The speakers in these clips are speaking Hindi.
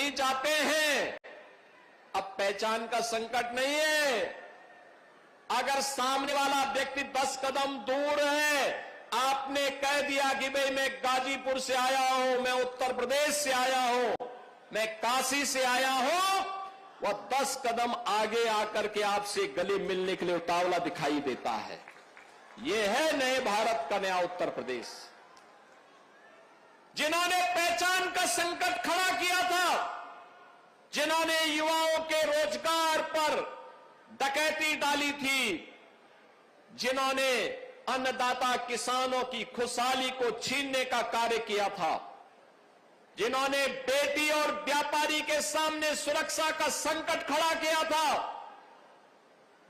नहीं चाहते हैं। अब पहचान का संकट नहीं है। अगर सामने वाला व्यक्ति 10 कदम दूर है, आपने कह दिया कि भाई मैं गाजीपुर से आया हूं, मैं उत्तर प्रदेश से आया हूं, मैं काशी से आया हूं, वह 10 कदम आगे आकर के आपसे गले मिलने के लिए उतावला दिखाई देता है। यह है नए भारत का नया उत्तर प्रदेश। जिन्होंने पहचान का संकट खड़ा किया था, जिन्होंने युवाओं के रोजगार पर डकैती डाली थी, जिन्होंने अन्नदाता किसानों की खुशहाली को छीनने का कार्य किया था, जिन्होंने बेटी और व्यापारी के सामने सुरक्षा का संकट खड़ा किया था,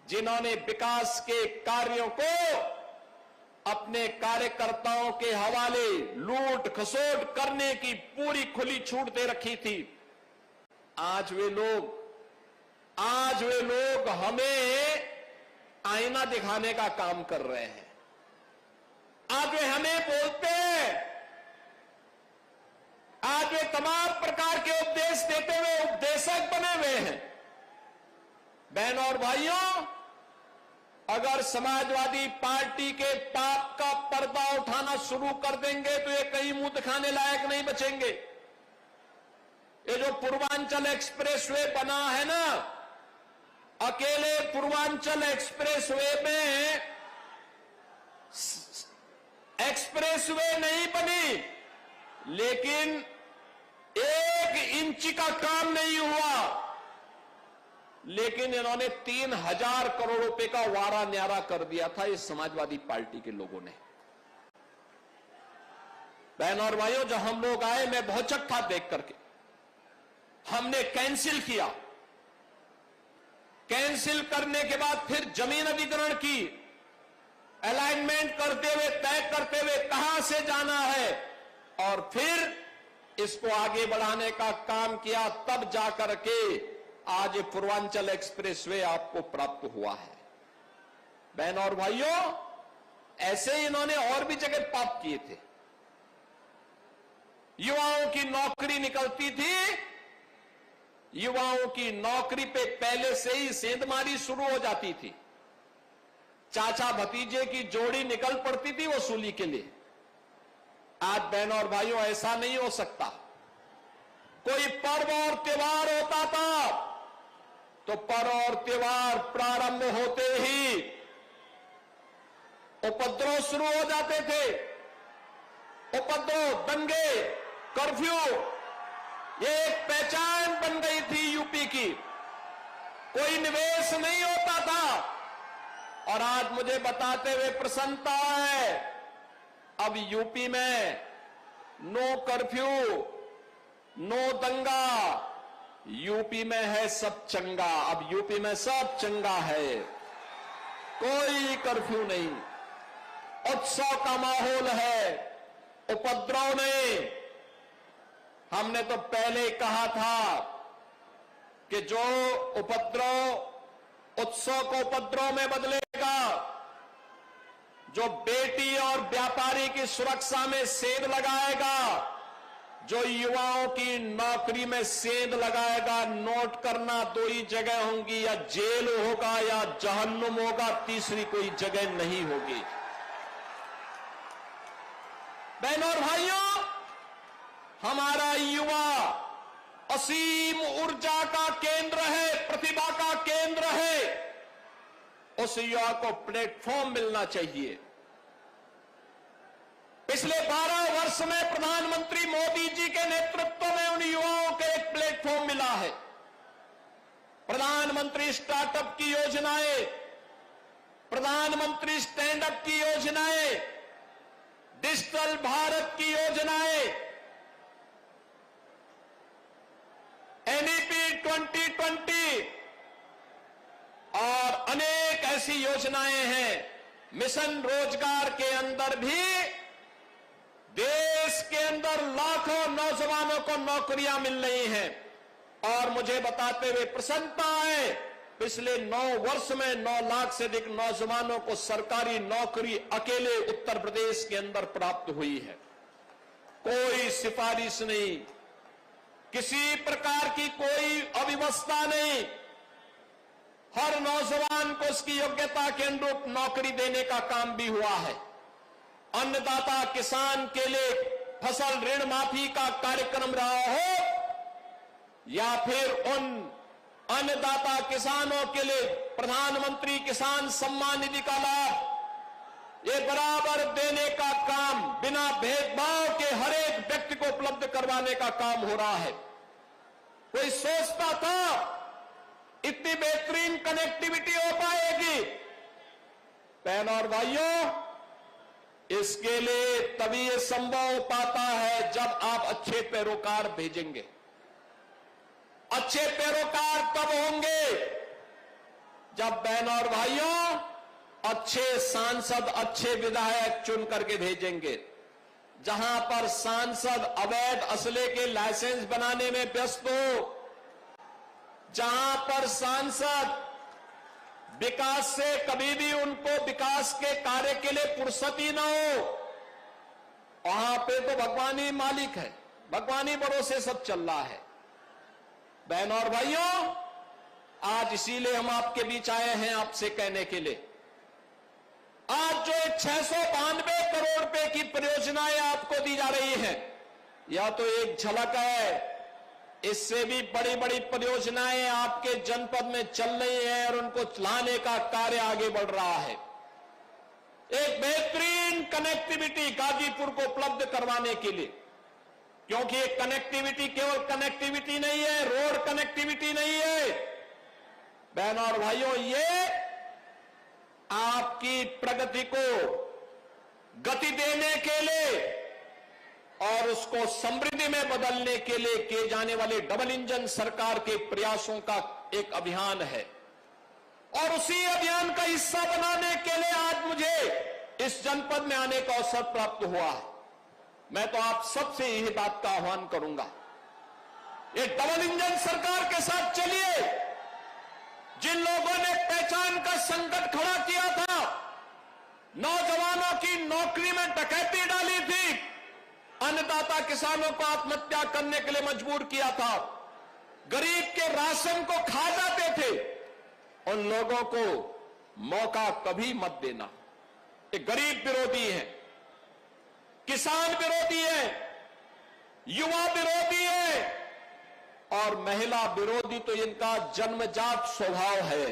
जिन्होंने विकास के कार्यों को अपने कार्यकर्ताओं के हवाले लूट खसोट करने की पूरी खुली छूट दे रखी थी, आज वे लोग हमें आईना दिखाने का काम कर रहे हैं। आज वे हमें बोलते हैं, आज वे तमाम प्रकार के उपदेश देते हुए उपदेशक बने हुए हैं। बहनों और भाइयों, अगर समाजवादी पार्टी के पाप का पर्दा उठाना शुरू कर देंगे तो ये कहीं मुंह दिखाने लायक नहीं बचेंगे। ये जो पूर्वांचल एक्सप्रेसवे बना है ना, अकेले पूर्वांचल एक्सप्रेसवे में एक्सप्रेसवे नहीं बनी, लेकिन 1 इंच का काम नहीं हुआ, लेकिन इन्होंने 3000 करोड़ रुपए का वारा न्यारा कर दिया था इस समाजवादी पार्टी के लोगों ने। बहनों और भाइयों, जब हम लोग आए, मैं बहुत चक था देख करके। हमने कैंसिल किया, कैंसिल करने के बाद फिर जमीन अधिग्रहण की, अलाइनमेंट करते हुए, तय करते हुए कहां से जाना है, और फिर इसको आगे बढ़ाने का काम किया, तब जाकर के आज पूर्वांचल एक्सप्रेसवे आपको प्राप्त हुआ है। बहनों और भाइयों, ऐसे ही इन्होंने और भी जगह पाप किए थे। युवाओं की नौकरी निकलती थी, युवाओं की नौकरी पे पहले से ही सेंधमारी शुरू हो जाती थी। चाचा भतीजे की जोड़ी निकल पड़ती थी वसूली के लिए। आज बहनों और भाइयों, ऐसा नहीं हो सकता। कोई पर्व और त्योहार होता था तो पर्व और त्योहार प्रारंभ होते ही उपद्रव शुरू हो जाते थे। उपद्रव, दंगे, कर्फ्यू, ये एक पहचान बन गई थी यूपी की। कोई निवेश नहीं होता था, और आज मुझे बताते हुए प्रसन्नता है, अब यूपी में नो कर्फ्यू, नो दंगा, यूपी में है सब चंगा। अब यूपी में सब चंगा है, कोई कर्फ्यू नहीं, उत्सव का माहौल है, उपद्रव नहीं। हमने तो पहले कहा था कि जो उपद्रव उत्सव को उपद्रव में बदलेगा, जो बेटी और व्यापारी की सुरक्षा में सेंध लगाएगा, जो युवाओं की नौकरी में सेंध लगाएगा, नोट करना 2 ही जगह होंगी, या जेल होगा या जहन्नुम होगा, तीसरी कोई जगह नहीं होगी। बहनों और भाइयों, हमारा युवा असीम ऊर्जा का केंद्र है, प्रतिभा का केंद्र है। उस युवा को प्लेटफॉर्म मिलना चाहिए। पिछले 12 वर्ष में प्रधानमंत्री मोदी जी के नेतृत्व में उन युवाओं को एक प्लेटफॉर्म मिला है। प्रधानमंत्री स्टार्टअप की योजनाएं, प्रधानमंत्री स्टैंड अप की योजनाएं, डिजिटल भारत की योजनाएं, एनईपी 2020 और अनेक ऐसी योजनाएं हैं। मिशन रोजगार के अंदर भी देश के अंदर लाखों नौजवानों को नौकरियां मिल रही हैं, और मुझे बताते हुए प्रसन्नता है, पिछले 9 वर्ष में 9 लाख से अधिक नौजवानों को सरकारी नौकरी अकेले उत्तर प्रदेश के अंदर प्राप्त हुई है। कोई सिफारिश नहीं, किसी प्रकार की कोई अव्यवस्था नहीं, हर नौजवान को उसकी योग्यता के अनुरूप नौकरी देने का काम भी हुआ है। अन्नदाता किसान के लिए फसल ऋण माफी का कार्यक्रम रहा हो या फिर उन अन्नदाता किसानों के लिए प्रधानमंत्री किसान सम्मान निधि का लाभ, ये बराबर देने का काम बिना भेदभाव के हर एक व्यक्ति को उपलब्ध करवाने का काम हो रहा है। कोई सोचता था इतनी बेहतरीन कनेक्टिविटी हो पाएगी? बहनों और भाइयों, इसके लिए तभी ये संभव हो पाता है जब आप अच्छे पैरोकार भेजेंगे। अच्छे पैरोकार तब होंगे जब बहनों और भाइयों अच्छे सांसद, अच्छे विधायक चुन करके भेजेंगे। जहां पर सांसद अवैध असले के लाइसेंस बनाने में व्यस्त हो, जहां पर सांसद विकास से कभी भी उनको विकास के कार्य के लिए फुर्सत ही ना हो, वहां पे तो भगवान ही मालिक है, भगवान ही भरोसे सब चल रहा है। बहनों और भाइयों, आज इसीलिए हम आपके बीच आए हैं आपसे कहने के लिए, आज जो 692 करोड़ रुपए की परियोजनाएं आपको दी जा रही हैं, यह तो एक झलक है। इससे भी बड़ी बड़ी परियोजनाएं आपके जनपद में चल रही हैं और उनको चलाने का कार्य आगे बढ़ रहा है। एक बेहतरीन कनेक्टिविटी गाजीपुर को उपलब्ध करवाने के लिए, क्योंकि ये कनेक्टिविटी केवल कनेक्टिविटी नहीं है, रोड कनेक्टिविटी नहीं है। बहनों और भाइयों, ये आपकी प्रगति को गति देने के लिए और उसको समृद्धि में बदलने के लिए किए जाने वाले डबल इंजन सरकार के प्रयासों का एक अभियान है। और उसी अभियान का हिस्सा बनाने के लिए आज मुझे इस जनपद में आने का अवसर प्राप्त हुआ है। मैं तो आप सबसे यही बात का आह्वान करूंगा, ये डबल इंजन सरकार के साथ चलिए। जिन लोगों ने पहचान का संकट खड़ा किया था, नौजवानों की नौकरी में डकैती डाली थी, अन्नदाता किसानों को आत्महत्या करने के लिए मजबूर किया था, गरीब के राशन को खा जाते थे, उन लोगों को मौका कभी मत देना। ये गरीब विरोधी है, किसान विरोधी है, युवा विरोधी है और महिला विरोधी तो इनका जन्मजात स्वभाव है,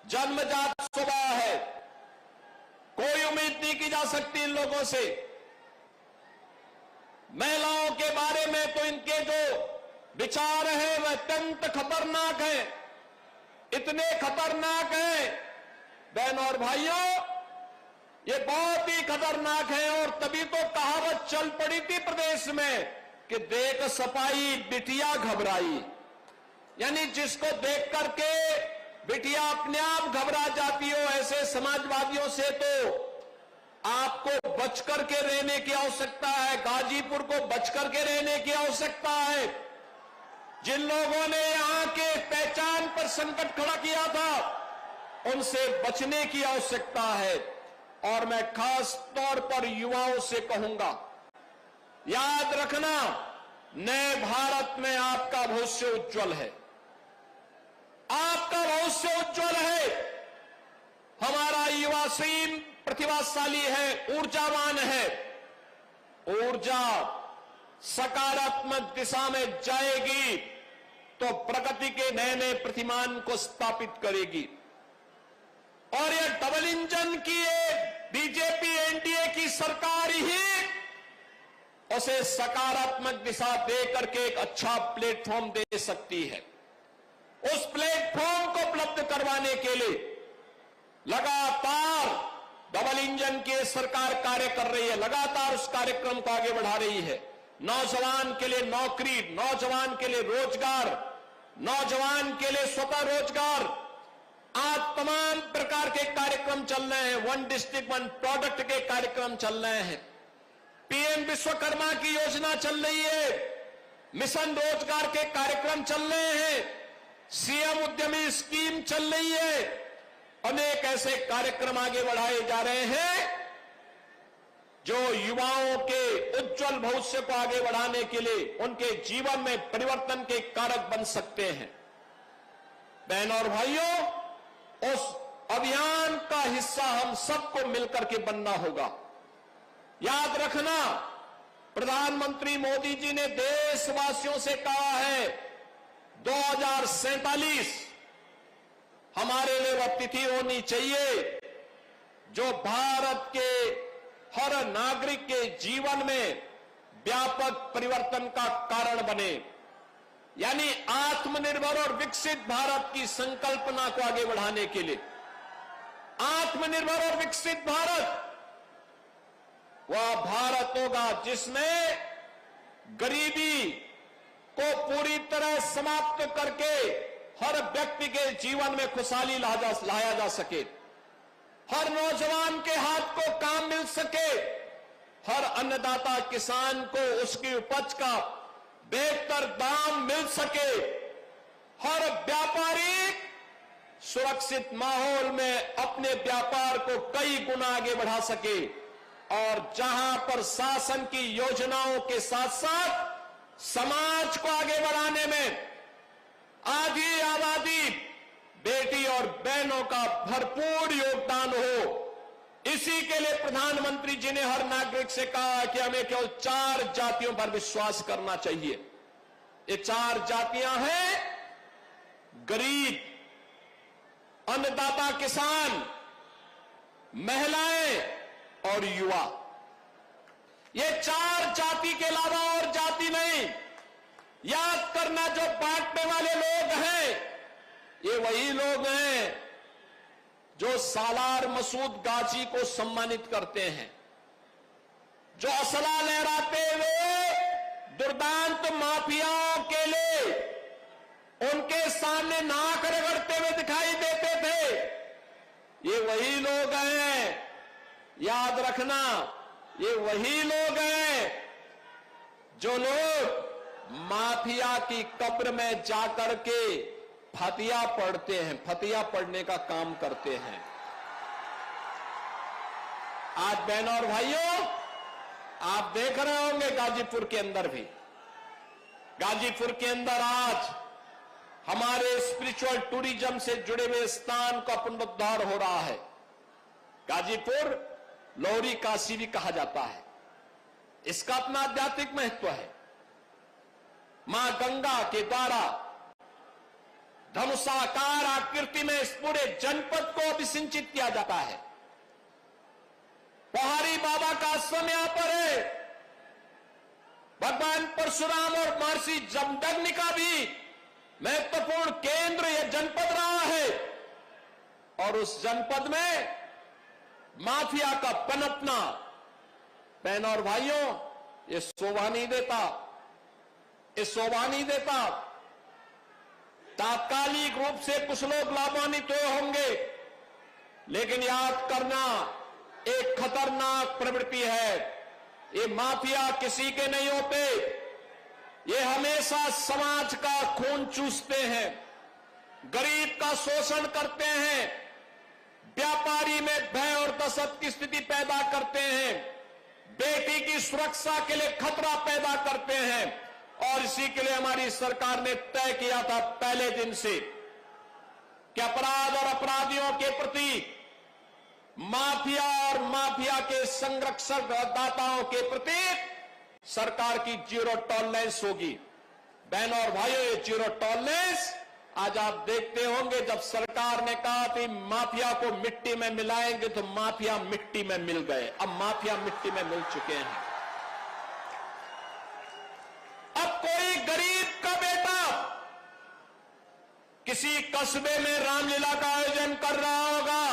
जन्मजात स्वभाव है। कोई उम्मीद नहीं की जा सकती इन लोगों से। महिलाओं के बारे में तो इनके जो विचार हैं वह अत्यंत खतरनाक हैं, इतने खतरनाक हैं बहनों और भाइयों, ये बहुत ही खतरनाक है। और तभी तो कहावत चल पड़ी थी प्रदेश में कि देख सपाई बिटिया घबराई, यानी जिसको देख करके बिटिया अपने आप घबरा जाती हो, ऐसे समाजवादियों से तो आपको बच करके रहने की आवश्यकता है, गाजीपुर को बच करके रहने की आवश्यकता है। जिन लोगों ने यहां के पहचान पर संकट खड़ा किया था, उनसे बचने की आवश्यकता है। और मैं खास तौर पर युवाओं से कहूंगा, याद रखना, नए भारत में आपका भविष्य उज्जवल है, आपका भविष्य उज्जवल है। हमारा युवा सीन प्रतिभाशाली है, ऊर्जावान है। ऊर्जा सकारात्मक दिशा में जाएगी तो प्रगति के नए नए प्रतिमान को स्थापित करेगी। और यह डबल इंजन की बीजेपी एनडीए की सरकार ही उसे सकारात्मक दिशा दे करके एक अच्छा प्लेटफॉर्म दे सकती है। उस प्लेटफॉर्म को उपलब्ध करवाने के लिए लगातार डबल इंजन की सरकार कार्य कर रही है, लगातार उस कार्यक्रम को आगे बढ़ा रही है। नौजवान के लिए नौकरी, नौजवान के लिए रोजगार, नौजवान के लिए स्वतः रोजगार, आज तमाम प्रकार के कार्यक्रम चल रहे हैं। वन डिस्ट्रिक्ट वन प्रोडक्ट के कार्यक्रम चल रहे हैं, पीएम विश्वकर्मा की योजना चल रही है, मिशन रोजगार के कार्यक्रम चल रहे हैं, सीएम उद्यमी स्कीम चल रही है। अनेक ऐसे कार्यक्रम आगे बढ़ाए जा रहे हैं जो युवाओं के उज्जवल भविष्य को आगे बढ़ाने के लिए उनके जीवन में परिवर्तन के कारक बन सकते हैं। बहनों और भाइयों, उस अभियान का हिस्सा हम सबको मिलकर के बनना होगा। याद रखना, प्रधानमंत्री मोदी जी ने देशवासियों से कहा है 2047 हमारे लिए वह तिथि होनी चाहिए जो भारत के हर नागरिक के जीवन में व्यापक परिवर्तन का कारण बने, यानी आत्मनिर्भर और विकसित भारत की संकल्पना को आगे बढ़ाने के लिए। आत्मनिर्भर और विकसित भारत वह भारत होगा जिसमें गरीबी को पूरी तरह समाप्त करके हर व्यक्ति के जीवन में खुशहाली लाया जा सके, हर नौजवान के हाथ को काम मिल सके, हर अन्नदाता किसान को उसकी उपज का बेहतर दाम मिल सके, हर व्यापारी सुरक्षित माहौल में अपने व्यापार को कई गुना आगे बढ़ा सके, और जहां पर शासन की योजनाओं के साथ साथ समाज को आगे बढ़ाने में आधी आबादी बेटी और बहनों का भरपूर योगदान हो। इसी के लिए प्रधानमंत्री जी ने हर नागरिक से कहा कि हमें केवल 4 जातियों पर विश्वास करना चाहिए। ये 4 जातियां हैं गरीब, अन्नदाता किसान, महिलाएं और युवा। ये 4 जाति के अलावा और जाति नहीं। याद करना, जो बांटने वाले लोग हैं ये वही लोग हैं जो सालार मसूद गाजी को सम्मानित करते हैं, जो असला लहराते हुए दुर्दांत माफियाओं के लिए उनके सामने नाक रगड़ते हुए दिखाई देते थे। ये वही लोग हैं, याद रखना, ये वही लोग हैं जो लोग माफिया की कब्र में जाकर के फतिया पढ़ते हैं, फतिया पढ़ने का काम करते हैं। आज बहनों और भाइयों, आप देख रहे होंगे गाजीपुर के अंदर भी, गाजीपुर के अंदर आज हमारे स्पिरिचुअल टूरिज्म से जुड़े हुए स्थान का पुनरुद्धार हो रहा है। गाजीपुर लोहरी काशी भी कहा जाता है। इसका अपना आध्यात्मिक महत्व है। मां गंगा के द्वारा धनुषाकार आकृति में इस पूरे जनपद को अभिसिंचित किया जाता है। पहाड़ी बाबा का आश्रम यहां पर है। भगवान परशुराम और महर्षि जमदग्नि का भी महत्वपूर्ण केंद्र यह जनपद रहा है, और उस जनपद में माफिया का पनपना, बहनों और भाइयों, ये शोभा नहीं देता, ये शोभा नहीं देता। तात्कालिक रूप से कुछ लोग लाभान्वित होंगे, लेकिन याद करना, एक खतरनाक प्रवृत्ति है। ये माफिया किसी के नहीं होते, ये हमेशा समाज का खून चूसते हैं, गरीब का शोषण करते हैं, व्यापारी में भय और दहशत की स्थिति पैदा करते हैं, बेटी की सुरक्षा के लिए खतरा पैदा करते हैं। और इसी के लिए हमारी सरकार ने तय किया था पहले दिन से कि अपराध और अपराधियों के प्रति, माफिया और माफिया के संरक्षक दाताओं के प्रति सरकार की जीरो टॉलरेंस होगी। बहनों और भाइयों, ये जीरो टॉलरेंस आज आप देखते होंगे, जब सरकार ने कहा कि माफिया को मिट्टी में मिलाएंगे तो माफिया मिट्टी में मिल गए। अब माफिया मिट्टी में मिल चुके हैं। अब कोई गरीब का बेटा किसी कस्बे में रामलीला का आयोजन कर रहा होगा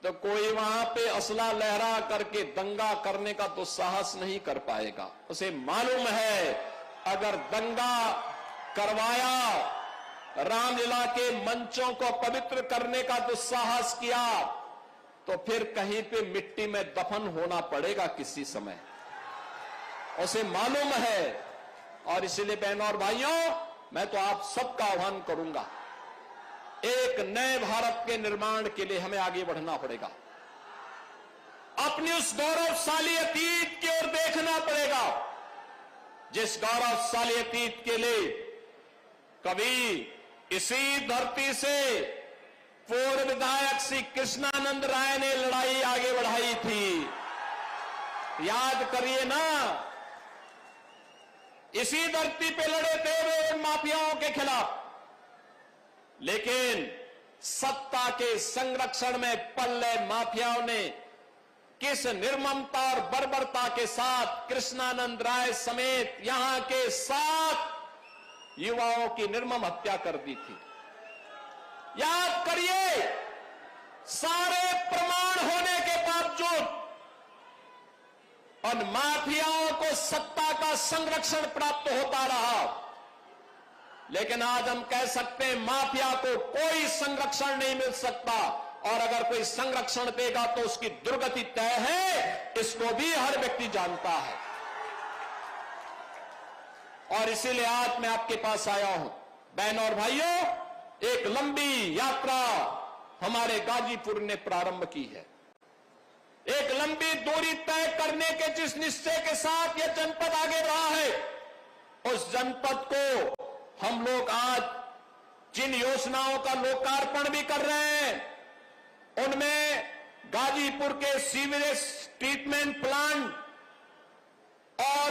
तो कोई वहां पे असला लहरा करके दंगा करने का दुस्साहस नहीं कर पाएगा। उसे मालूम है अगर दंगा करवाया, रामलीला के मंचों को पवित्र करने का दुस्साहस किया, तो फिर कहीं पे मिट्टी में दफन होना पड़ेगा किसी समय, उसे मालूम है। और इसलिए बहनों और भाइयों, मैं तो आप सबका आह्वान करूंगा, एक नए भारत के निर्माण के लिए हमें आगे बढ़ना पड़ेगा। अपनी उस गौरवशाली अतीत की ओर देखना पड़ेगा, जिस गौरवशाली अतीत के लिए कभी इसी धरती से पूर्व विधायक श्री कृष्णानंद राय ने लड़ाई आगे बढ़ाई थी। याद करिए ना, इसी धरती पे लड़े थे वे माफियाओं के खिलाफ। लेकिन सत्ता के संरक्षण में पल्ले माफियाओं ने किस निर्ममता और बर्बरता के साथ कृष्णानंद राय समेत यहां के 7 युवाओं की निर्मम हत्या कर दी थी। याद करिए, सारे प्रमाण होने के बावजूद उन माफियाओं को सत्ता का संरक्षण प्राप्त होता रहा। लेकिन आज हम कह सकते हैं माफिया को कोई संरक्षण नहीं मिल सकता, और अगर कोई संरक्षण देगा तो उसकी दुर्गति तय है, इसको भी हर व्यक्ति जानता है। और इसीलिए आज मैं आपके पास आया हूं। बहनों और भाइयों, एक लंबी यात्रा हमारे गाजीपुर ने प्रारंभ की है। एक लंबी दूरी तय करने के जिस निश्चय के साथ यह जनपद आगे बढ़ा है, उस जनपद को हम लोग आज जिन योजनाओं का लोकार्पण भी कर रहे हैं, उनमें गाजीपुर के सीवरेज ट्रीटमेंट प्लांट और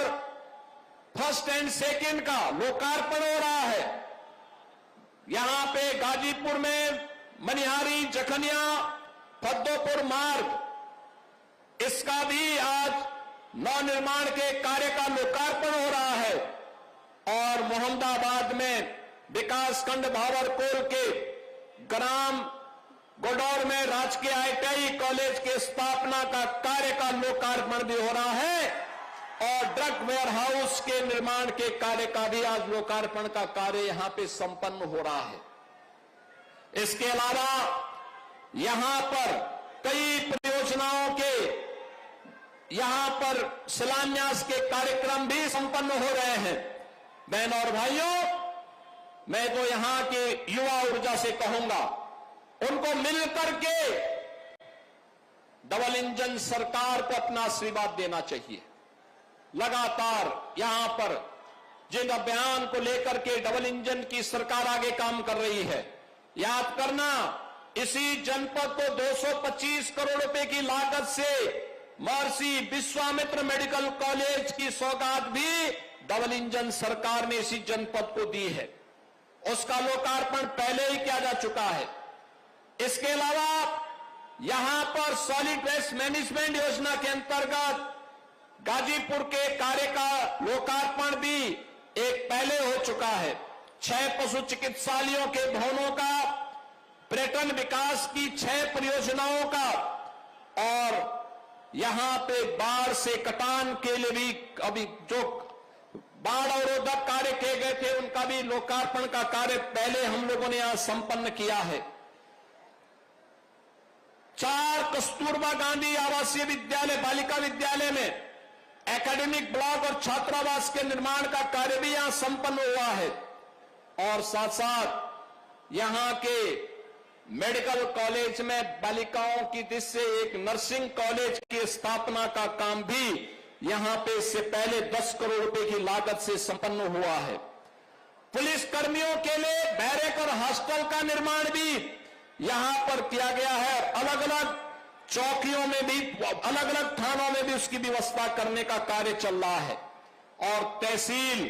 फर्स्ट एंड सेकंड का लोकार्पण हो रहा है। यहां पे गाजीपुर में मनिहारी जखनिया फद्दोपुर मार्ग, इसका भी आज नवनिर्माण के कार्य का लोकार्पण हो रहा है। और मोहम्मदाबाद में विकासखंड भावरकोल के ग्राम गोडौर में राजकीय ITI कॉलेज के स्थापना का कार्य का लोकार्पण भी हो रहा है, और ड्रग वेयर हाउस के निर्माण के कार्य का भी आज लोकार्पण का कार्य यहां पे संपन्न हो रहा है। इसके अलावा यहां पर कई परियोजनाओं के यहां पर शिलान्यास के कार्यक्रम भी संपन्न हो रहे हैं। बहनों और भाइयों, मैं तो यहां के युवा ऊर्जा से कहूंगा, उनको मिलकर के डबल इंजन सरकार को अपना आशीर्वाद देना चाहिए। लगातार यहां पर जिन अभियान को लेकर के डबल इंजन की सरकार आगे काम कर रही है, याद करना, इसी जनपद को 225 करोड़ रुपए की लागत से महर्षि विश्वामित्र मेडिकल कॉलेज की सौगात भी डबल इंजन सरकार ने इसी जनपद को दी है। उसका लोकार्पण पहले ही किया जा चुका है। इसके अलावा यहां पर सॉलिड वेस्ट मैनेजमेंट योजना के अंतर्गत गाजीपुर के कार्य का लोकार्पण भी एक पहले हो चुका है। 6 पशु चिकित्सालयों के भवनों का, पर्यटन विकास की 6 परियोजनाओं का, और यहां पे बाढ़ से कटान के लिए भी अभी जो बाढ़ अवरोधक कार्य किए गए थे, उनका भी लोकार्पण का कार्य पहले हम लोगों ने यहां संपन्न किया है। 4 कस्तूरबा गांधी आवासीय विद्यालय, बालिका विद्यालय में एकेडमिक ब्लॉक और छात्रावास के निर्माण का कार्य भी यहां संपन्न हुआ है। और साथ साथ यहां के मेडिकल कॉलेज में बालिकाओं की दृष्टि से एक नर्सिंग कॉलेज की स्थापना का काम भी यहां पे इससे पहले 10 करोड़ रुपए की लागत से संपन्न हुआ है। पुलिस कर्मियों के लिए बैरक और हॉस्टल का निर्माण भी यहां पर किया गया है। अलग अलग चौकियों में भी, अलग अलग थानों में भी उसकी व्यवस्था करने का कार्य चल रहा है। और तहसील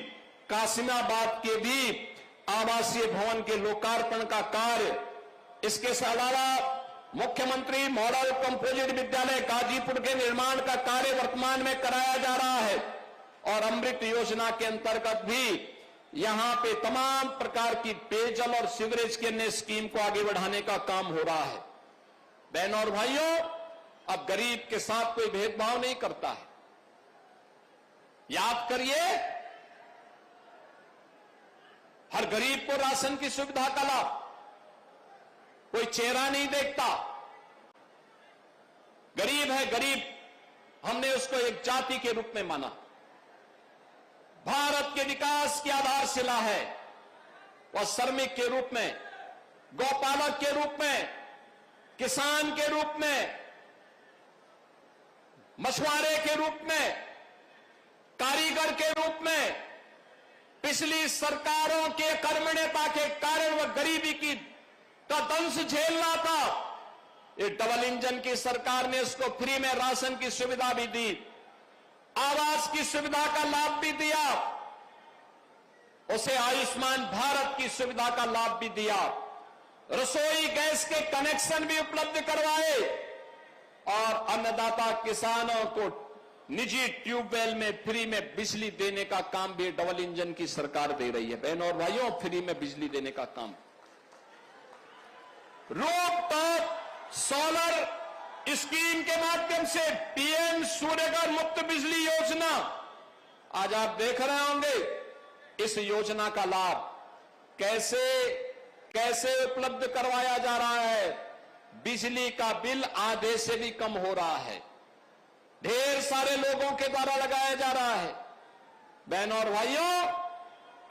कासिमाबाद के भी आवासीय भवन के लोकार्पण का कार्य, इसके अलावा मुख्यमंत्री मॉडल कंपोजिट विद्यालय गाजीपुर के निर्माण का कार्य वर्तमान में कराया जा रहा है। और अमृत योजना के अंतर्गत भी यहां पे तमाम प्रकार की पेयजल और सीवरेज के अन्य स्कीम को आगे बढ़ाने का काम हो रहा है। बहनों और भाइयों, अब गरीब के साथ कोई भेदभाव नहीं करता है। याद करिए, हर गरीब को राशन की सुविधा का लाभ, कोई चेहरा नहीं देखता। गरीब है गरीब, हमने उसको एक जाति के रूप में माना। भारत के विकास की आधारशिला है। वह श्रमिक के रूप में, गौपालक के रूप में, किसान के रूप में मछुआरे के रूप में, कारीगर के रूप में पिछली सरकारों के कर्मण्यता के कारण वह गरीबी का दंश झेलना था। ये डबल इंजन की सरकार ने उसको फ्री में राशन की सुविधा भी दी, आवास की सुविधा का लाभ भी दिया, उसे आयुष्मान भारत की सुविधा का लाभ भी दिया, रसोई गैस के कनेक्शन भी उपलब्ध करवाए और अन्नदाता किसानों को निजी ट्यूबवेल में फ्री में बिजली देने का काम भी डबल इंजन की सरकार दे रही है। बहनों और भाइयों, फ्री में बिजली देने का काम। रूफटॉप सोलर स्कीम के माध्यम से पीएम सूर्यघर मुफ्त बिजली योजना, आज आप देख रहे होंगे इस योजना का लाभ कैसे उपलब्ध करवाया जा रहा है। बिजली का बिल आधे से भी कम हो रहा है, ढेर सारे लोगों के द्वारा लगाया जा रहा है। बहनों और भाइयों,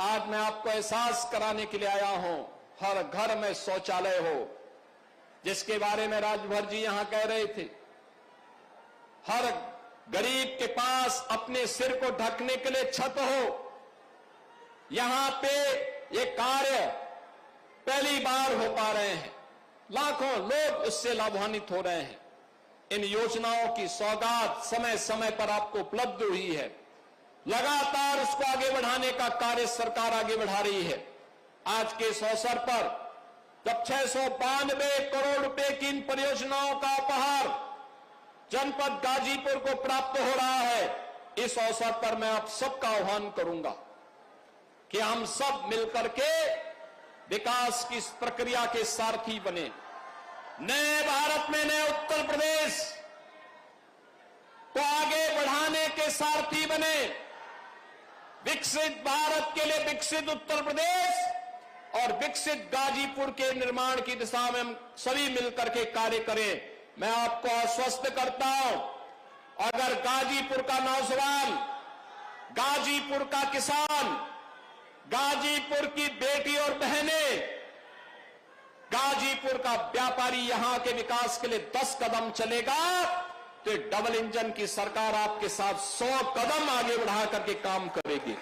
आज मैं आपको एहसास कराने के लिए आया हूं, हर घर में शौचालय हो, जिसके बारे में राजभर जी यहां कह रहे थे। हर गरीब के पास अपने सिर को ढकने के लिए छत हो। यहां पे ये कार्य पहली बार हो पा रहे हैं, लाखों लोग उससे लाभान्वित हो रहे हैं। इन योजनाओं की सौगात समय समय पर आपको उपलब्ध हुई है, लगातार उसको आगे बढ़ाने का कार्य सरकार आगे बढ़ा रही है। आज के इस अवसर पर जब 692 करोड़ रुपए की इन परियोजनाओं का उपहार जनपद गाजीपुर को प्राप्त हो रहा है, इस अवसर पर मैं आप सबका आह्वान करूंगा कि हम सब मिलकर के विकास की इस प्रक्रिया के सारथी बने। नए भारत में नए उत्तर प्रदेश को आगे बढ़ाने के सारथी बने। विकसित भारत के लिए विकसित उत्तर प्रदेश और विकसित गाजीपुर के निर्माण की दिशा में हम सभी मिलकर के कार्य करें। मैं आपको आश्वस्त करता हूं, अगर गाजीपुर का नौजवान, गाजीपुर का किसान, गाजीपुर की बेटी और बहनें, गाजीपुर का व्यापारी यहां के विकास के लिए 10 कदम चलेगा तो डबल इंजन की सरकार आपके साथ 100 कदम आगे बढ़ा करके काम करेगी,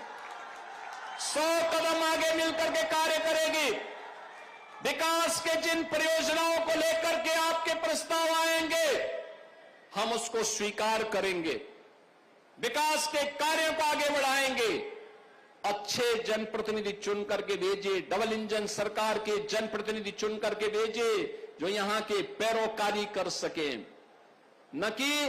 100 कदम आगे मिलकर के कार्य करेगी। विकास के जिन परियोजनाओं को लेकर के आपके प्रस्ताव आएंगे, हम उसको स्वीकार करेंगे, विकास के कार्यों को आगे बढ़ाएंगे। अच्छे जनप्रतिनिधि चुन करके भेजिए, डबल इंजन सरकार के जनप्रतिनिधि चुन करके भेजिए जो यहां के पैरोकारी कर सके, न कि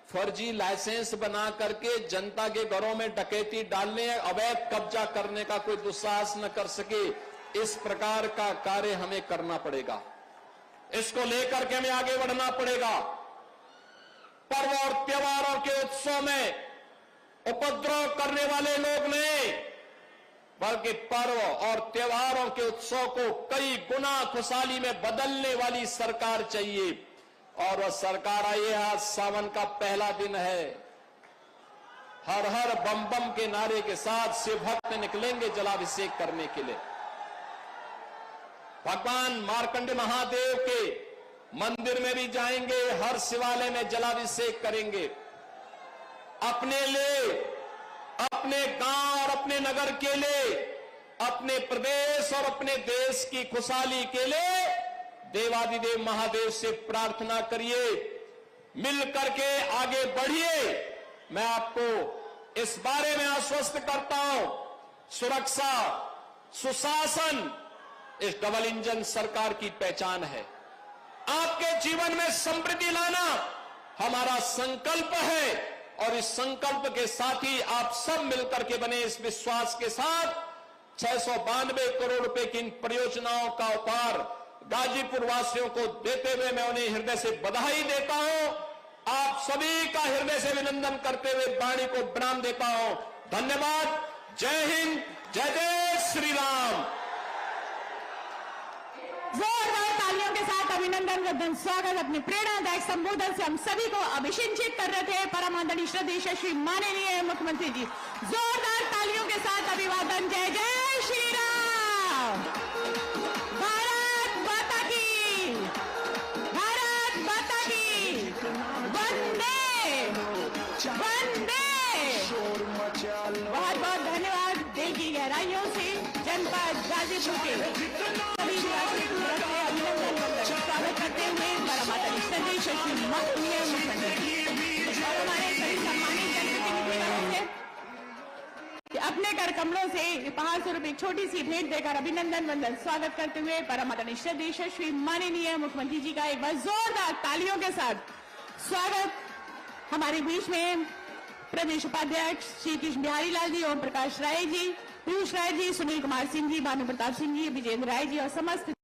फर्जी लाइसेंस बना करके जनता के घरों में डकैती डालने, अवैध कब्जा करने का कोई दुस्साहस न कर सके। इस प्रकार का कार्य हमें करना पड़ेगा, इसको लेकर के हमें आगे बढ़ना पड़ेगा। पर्व और त्योहारों के उत्सव में उपद्रव करने वाले लोग नहीं, बल्कि पर्व और त्योहारों के उत्सव को कई गुना खुशहाली में बदलने वाली सरकार चाहिए। और वह सरकार आई है, आज सावन का पहला दिन है। हर हर बम बम के नारे के साथ शिव भक्त निकलेंगे जलाभिषेक करने के लिए। भगवान मार्कंड महादेव के मंदिर में भी जाएंगे, हर शिवालय में जलाभिषेक करेंगे। अपने लिए, अपने गांव और अपने नगर के लिए, अपने प्रदेश और अपने देश की खुशहाली के लिए देवादिदेव महादेव से प्रार्थना करिए, मिल करके आगे बढ़िए। मैं आपको इस बारे में आश्वस्त करता हूं, सुरक्षा, सुशासन इस डबल इंजन सरकार की पहचान है। आपके जीवन में समृद्धि लाना हमारा संकल्प है और इस संकल्प के साथ ही आप सब मिलकर के बने, इस विश्वास के साथ 692 करोड़ रुपए की इन परियोजनाओं का उपहार गाजीपुर वासियों को देते हुए मैं उन्हें हृदय से बधाई देता हूं। आप सभी का हृदय से अभिनंदन करते हुए वाणी को प्रणाम देता हूं। धन्यवाद। जय हिंद, जय जय श्री राम। जोरदार तालियों के साथ अभिनंदन का स्वागत अपने प्रेरणादायक संबोधन से हम सभी को अभिषिंचित कर रहे थे परम आदरणीय श्रद्धेय श्री माननीय मुख्यमंत्री जी। जोरदार तालियों के साथ अभिवादन। जय जय श्री राम। भारत माता की, भारत माता की, वंदे क्षेत्र के सभी निवासियों की तरफ से अभिनंदन वंदन स्वागत करते हुए परमाता श्रद्धेय यशस्वी माननीय मुख्यमंत्री और हमारे सभी सम्मानित जनप्रतिनिधिगणों से कि अपने कर कमलों से उपहार स्वरूप एक छोटी सी भेंट देकर अभिनंदन वंदन स्वागत करते हुए परमाता श्रद्धेय यशस्वी माननीय मुख्यमंत्री जी का एक बार जोरदार तालियों के साथ स्वागत। हमारे बीच में प्रदेश उपाध्यक्ष श्री कृष्ण बिहारी लाल जी, ओम प्रकाश राय जी, पीयूष राय जी, सुनील कुमार सिंह जी, भानु प्रताप सिंह जी, विजेंद्र राय जी और समस्त